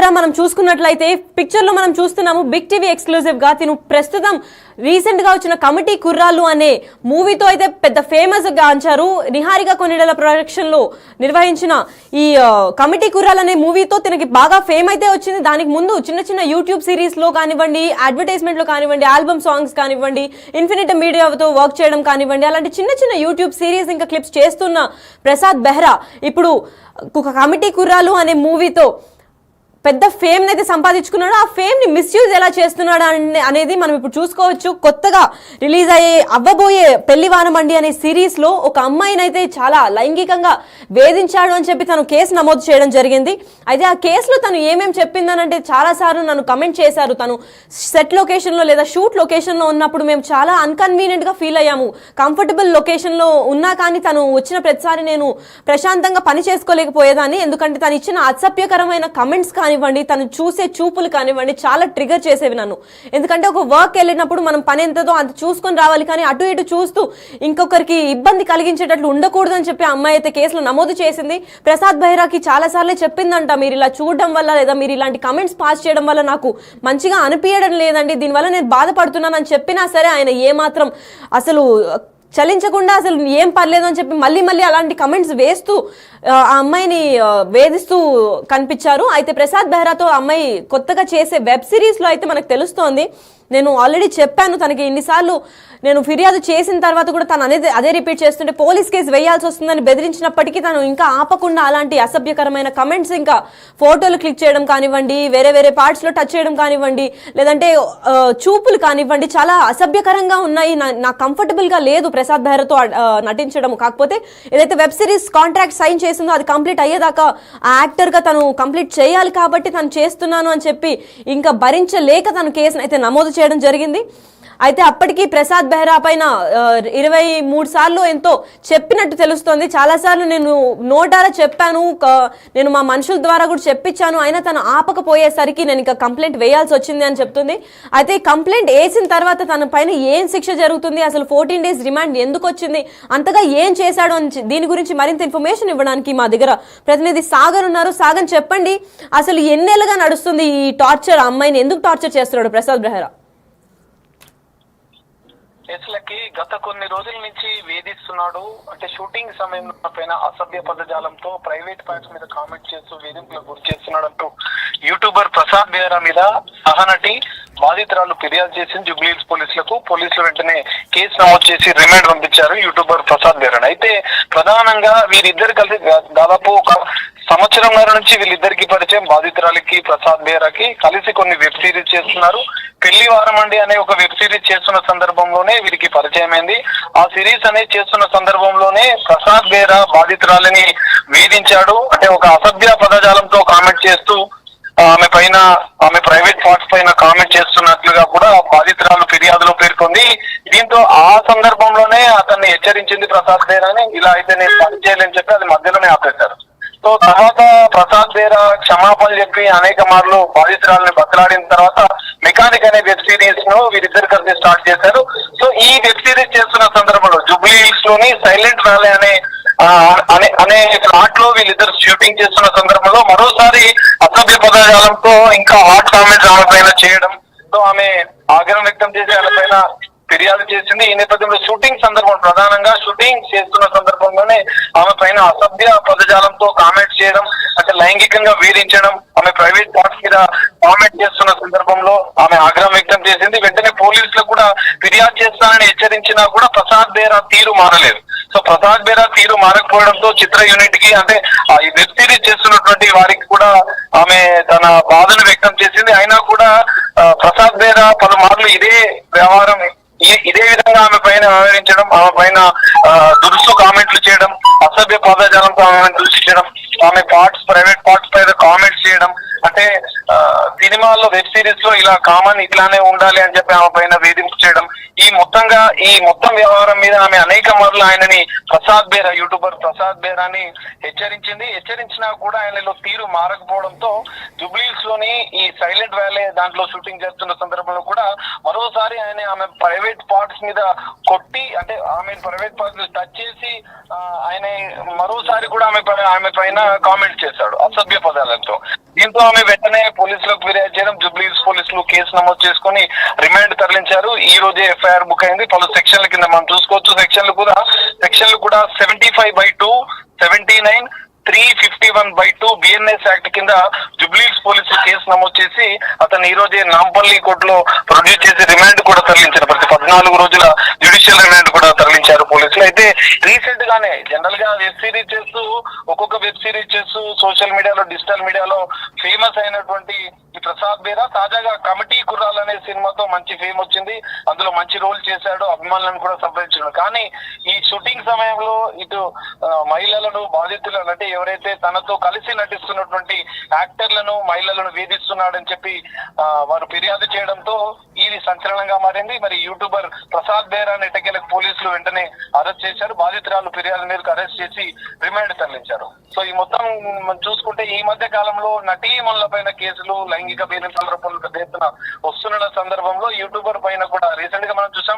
బెహ్రా మనం చూసుకున్నట్లయితే పిక్చర్ లో మనం చూస్తున్నాము బిగ్ టీవీ ఎక్స్క్లూజివ్ గా తిను ప్రస్తుతం రీసెంట్ గా వచ్చిన కమిటీ కుర్రాళ్ళు అనే మూవీతో అయితే పెద్ద ఫేమస్ గా అంచారు. నిహారిక కొనిడెల ప్రొడక్షన్ లో నిర్వహించిన ఈ కమిటీ కుర్రాళ్ళు అనే మూవీతో తనకి బాగా ఫేమ్ అయితే వచ్చింది. దానికి ముందు చిన్న చిన్న యూట్యూబ్ సిరీస్ లో కానివ్వండి, అడ్వర్టైజ్మెంట్ లో కానివ్వండి, ఆల్బమ్ సాంగ్స్ కానివ్వండి, ఇన్ఫినిట్ మీడియాతో వర్క్ చేయడం కానివ్వండి, అలాంటి చిన్న చిన్న యూట్యూబ్ సిరీస్ ఇంకా క్లిప్స్ చేస్తున్న ప్రసాద్ బెహ్రా ఇప్పుడు ఒక కమిటీ కుర్రాళ్ళు అనే మూవీతో పెద్ద ఫేమ్ అయితే సంపాదించుకున్నాడు. ఆ ఫేమ్ ని మిస్యూజ్ ఎలా చేస్తున్నాడు అనేది మనం ఇప్పుడు చూసుకోవచ్చు. కొత్తగా రిలీజ్ అవ్వబోయే పెళ్లివానమండి అనే సిరీస్ లో ఒక అమ్మాయిని అయితే చాలా లైంగికంగా వేధించాడు అని చెప్పి తను కేసు నమోదు చేయడం జరిగింది. అయితే ఆ కేసులో తను ఏమేమి చెప్పిందనంటే చాలా సార్లు నన్ను కమెంట్ చేశారు. తను సెట్ లొకేషన్ లో లేదా షూట్ లొకేషన్ లో ఉన్నప్పుడు మేము చాలా అన్కన్వీనియంట్ గా ఫీల్ అయ్యాము. కంఫర్టబుల్ లొకేషన్ లో ఉన్నా కానీ తను వచ్చిన ప్రతిసారి నేను ప్రశాంతంగా పని చేసుకోలేకపోయేదాన్ని. ఎందుకంటే తను ఇచ్చిన అసభ్యకరమైన కమెంట్స్ కానివ్వండి, తను చూసే చూపులు కానివ్వండి చాలా ట్రిగర్ చేసేవి నన్ను. ఎందుకంటే ఒక వర్క్ వెళ్ళినప్పుడు మనం పని ఎంతదో అంత చూసుకొని రావాలి, కానీ అటు ఇటు చూస్తూ ఇంకొకరికి ఇబ్బంది కలిగించేటట్లు ఉండకూడదు అని చెప్పి అమ్మాయి అయితే కేసులో నమోదు చేసింది. ప్రసాద్ బెహ్రాకి చాలా సార్లే చెప్పిందంట, మీరు ఇలా చూడడం వల్ల లేదా మీరు ఇలాంటి కమెంట్స్ పాస్ చేయడం వల్ల నాకు మంచిగా అనిపించడం లేదండి, దీనివల్ల నేను బాధపడుతున్నాను అని చెప్పినా సరే ఆయన ఏమాత్రం అసలు చలించకుండా అసలు ఏం పర్లేదు అని చెప్పి మళ్ళీ మళ్ళీ అలాంటి కమెంట్స్ వేస్తూ ఆ అమ్మాయిని వేధిస్తూ కనిపించారు. అయితే ప్రసాద్ బెహ్రాతో అమ్మాయి కొత్తగా చేసే వెబ్ సిరీస్ లో అయితే మనకు తెలుస్తోంది. నేను ఆల్రెడీ చెప్పాను తనకి ఇన్నిసార్లు నేను ఫిర్యాదు చేసిన తర్వాత కూడా తను అదే రిపీట్ చేస్తుంటే పోలీస్ కేసు వేయాల్సి వస్తుందని బెదిరించినప్పటికీ తను ఇంకా ఆపకుండా అలాంటి అసభ్యకరమైన కమెంట్స్ ఇంకా ఫోటోలు క్లిక్ చేయడం కానివ్వండి, వేరే వేరే పార్ట్స్ లో టచ్ చేయడం కానివ్వండి, లేదంటే చూపులు కానివ్వండి చాలా అసభ్యకరంగా ఉన్నాయి. నాకు కంఫర్టబుల్ గా లేదు ప్రసాద్ బెహ్రాతో నటించడం. కాకపోతే ఏదైతే వెబ్ సిరీస్ కాంట్రాక్ట్ సైన్ చేసిందో అది కంప్లీట్ అయ్యేదాకా ఆ యాక్టర్ గా తను కంప్లీట్ చేయాలి కాబట్టి తను చేస్తున్నాను అని చెప్పి ఇంకా భరించలేక తను కేసును అయితే నమోదు చేయడం జరిగింది. అయితే అప్పటికి ప్రసాద్ బెహ్రా పైన 23 సార్లు ఎంతో చెప్పినట్టు తెలుస్తోంది. చాలాసార్లు నేను నోటారా చెప్పాను, నేను మా మనుషుల ద్వారా కూడా చెప్పించాను, అయినా తను ఆపకపోయేసరికి నేను ఇంకా కంప్లైంట్ వేయాల్సి వచ్చింది అని చెప్తుంది. అయితే కంప్లైంట్ వేసిన తర్వాత తన పైన ఏం శిక్ష జరుగుతుంది, అసలు 14 days రిమాండ్ ఎందుకు వచ్చింది, అంతగా ఏం చేశాడు అని దీని గురించి మరింత ఇన్ఫర్మేషన్ ఇవ్వడానికి మా దగ్గర ప్రతినిధి సాగర్ ఉన్నారు. సాగర్ చెప్పండి, అసలు ఎన్నేళ్ళుగా నడుస్తుంది ఈ టార్చర్, అమ్మాయిని ఎందుకు టార్చర్ చేస్తున్నాడు ప్రసాద్ బెహ్రా? కేసులకి గత కొన్ని రోజుల నుంచి వేధిస్తున్నాడు. అంటే షూటింగ్ సమయంలో పైన అసభ్య పదజాలంతో ప్రైవేట్ పార్ట్స్ మీద కామెంట్ చేస్తూ వేధింపులకు గురి చేస్తున్నాడు అంటూ యూట్యూబర్ ప్రసాద్ బెహ్రా మీద సహనటి బాధితురాలు ఫిర్యాదు చేసింది జూబ్లీహిల్స్ పోలీసులకు. పోలీసులు వెంటనే కేసు నమోదు చేసి రిమాండ్ పంపించారు యూట్యూబర్ ప్రసాద్ బెహ్రా. అయితే ప్రధానంగా వీరిద్దరు కలిసి దాదాపు ఒక సంవత్సరంన్నర నుంచి వీళ్ళిద్దరికి పరిచయం. బాధితురాలికి ప్రసాద్ బెహ్రాకి కలిసి కొన్ని వెబ్ సిరీస్ చేస్తున్నారు. పెళ్లి వారమండి అనే ఒక వెబ్ సిరీస్ చేస్తున్న సందర్భంలోనే వీరికి పరిచయం అయింది. ఆ సిరీస్ అనేది చేస్తున్న సందర్భంలోనే ప్రసాద్ బెహ్రా బాధితురాలిని వేధించాడు. అంటే ఒక అసభ్య పదజాలంతో కామెంట్ చేస్తూ ఆమె ప్రైవేట్ పార్ట్స్ పైన కామెంట్ చేస్తున్నట్లుగా కూడా బాధితురాలు ఫిర్యాదులో పేర్కొంది. దీంతో ఆ సందర్భంలోనే అతన్ని హెచ్చరించింది ప్రసాద్ బెహ్రాని, ఇలా అయితే నేను పని చేయలేని చెప్పి అది మధ్యలోనే ఆపేశారు. సో తర్వాత ప్రసాద్ బెహ్రా క్షమాపణ చెప్పి అనేక మార్లు బాధితురాలని బతలాడిన తర్వాత మెకానిక్ అనే వెబ్ సిరీస్ ను వీరిద్దరు కలిసి స్టార్ట్ చేశారు. సో ఈ వెబ్ సిరీస్ చేస్తున్న సందర్భంలో జూబ్లీహిల్స్ లోని సైలెంట్ వ్యాలీ అనే ఫ్లాట్ లో వీళ్ళిద్దరు షూటింగ్ చేస్తున్న సందర్భంలో మరోసారి అసభ్య పదజాలంతో ఇంకా హాట్ కామెంట్స్ ఆమె పైన చేయడం, సో ఆమె ఆగ్రహం వ్యక్తం చేసి ఆమె పైన ఫిర్యాదు చేసింది. ఈ నేపథ్యంలో షూటింగ్ సందర్భం ప్రధానంగా షూటింగ్ చేస్తున్న సందర్భంలోనే ఆమె పైన అసభ్య పదజాలంతో కామెంట్స్ చేయడం, అంటే లైంగికంగా వేధించడం, ఆమె ప్రైవేట్ పార్ట్స్ మీద కామెంట్ చేస్తున్న సందర్భంలో ఆమె ఆగ్రహం వ్యక్తం చేసింది. వెంటనే పోలీసులకు కూడా ఫిర్యాదు చేస్తానని హెచ్చరించినా కూడా ప్రసాద్ బెహ్రా తీరు మారలేదు. సో ప్రసాద్ బెహ్రా తీరు మారకపోవడంతో చిత్ర యూనిట్ కి, అంటే ఈ వెబ్ సిరీస్ చేస్తున్నటువంటి వారికి కూడా ఆమె తన బాధను వ్యక్తం చేసింది. అయినా కూడా ప్రసాద్ బెహ్రా పలుమార్లు ఇదే వ్యవహారం ఇదే విధంగా ఆమె పైన వ్యవహరించడం, ఆమె పైన దురుసు కామెంట్లు చేయడం, అసభ్య పదజాలంతో ఆమె దూషించడం, ఆమె ప్రైవేట్ పార్ట్స్ పైన కామెంట్స్ చేయడం, అంటే సినిమాల్లో వెబ్ సిరీస్ లో ఇలా కామన్ ఇట్లానే ఉండాలి అని చెప్పి ఆమె పైన వేధింపు చేయడం, ఈ మొత్తం వ్యవహారం మీద ఆమె అనేక మార్లు ఆయనని ప్రసాద్ బెహ్రా యూట్యూబర్ ప్రసాద్ బెహ్రాని హెచ్చరించినా కూడా ఆయనలో తీరు మారకపోవడంతో జూబ్లీహిల్స్ లోని ఈ సైలెంట్ వ్యాలీ దాంట్లో షూటింగ్ చేస్తున్న సందర్భంలో కూడా మరోసారి ఆమె ప్రైవేట్ పార్ట్స్ మీద కొట్టి, అంటే ఆమె ప్రైవేట్ పార్ట్స్ టచ్ చేసి ఆయన మరోసారి కూడా ఆమె పైన కామెంట్ చేశాడు అసభ్య పదాలతో. దీంతో ఆమె వెంటనే పోలీసులకు ఫిర్యాదు చేయడం, జూబ్లీహిల్స్ పోలీసులు కేసు నమోదు చేసుకుని రిమాండ్ తరలించారు. ఈ రోజే ఎఫ్ఐఆర్ బుక్ అయింది. పలు సెక్షన్ల కింద మనం చూసుకోవచ్చు. సెక్షన్లు కూడా 75/2, 79, 351/2 బిఎన్ఎస్ యాక్ట్ కింద జూబ్లీహిల్స్ పోలీసులు కేసు నమోదు చేసి అతను ఈ రోజే నాంపల్లి కోర్టులో ప్రొడ్యూస్ చేసి రిమాండ్ కూడా తరలించారు. ప్రతి 14 రోజుల జ్యుడిషియల్ రిమాండ్ కూడా తరలించారు పోలీసులు. అయితే రీసెంట్ గానే జనరల్ గా వెబ్ సిరీస్ చేస్తూ ఒక్కొక్క వెబ్ సిరీస్ చేస్తూ సోషల్ మీడియాలో, డిజిటల్ మీడియాలో ఫేమస్ అయినటువంటి ఈ ప్రసాద్ బేరా తాజాగా కమిటీ కుర్రాలు అనే సినిమాతో మంచి ఫేమ్ వచ్చింది. అందులో మంచి రోల్ చేశాడు, అభిమానులను కూడా సంప్రదించాడు. కానీ ఈ షూటింగ్ సమయంలో ఇటు మహిళలను, బాధితులను అంటే ఎవరైతే తనతో కలిసి నటిస్తున్నటువంటి యాక్టర్లను, మహిళలను వేధిస్తున్నాడని చెప్పి వారు ఫిర్యాదు చేయడంతో ఇది సంచలనంగా మారింది. మరి యూట్యూబర్ ప్రసాద్ బేరాని ఎట్టకేలకు పోలీసులు వెంటనే అరెస్ట్ చేశారు. బాధితురాలు ఫిర్యాదు మేరకు అరెస్ట్ చేసి రిమాండ్ తరలించారు. సో ఈ మొత్తం చూసుకుంటే ఈ మధ్య కాలంలో నటీమణుల పైన కేసులు, లైంగిక వేధింపుల రూపంలో పెద్ద ఎత్తున వస్తున్న సందర్భంలో యూట్యూబర్ పైన కూడా రీసెంట్ గా మనం చూసాం.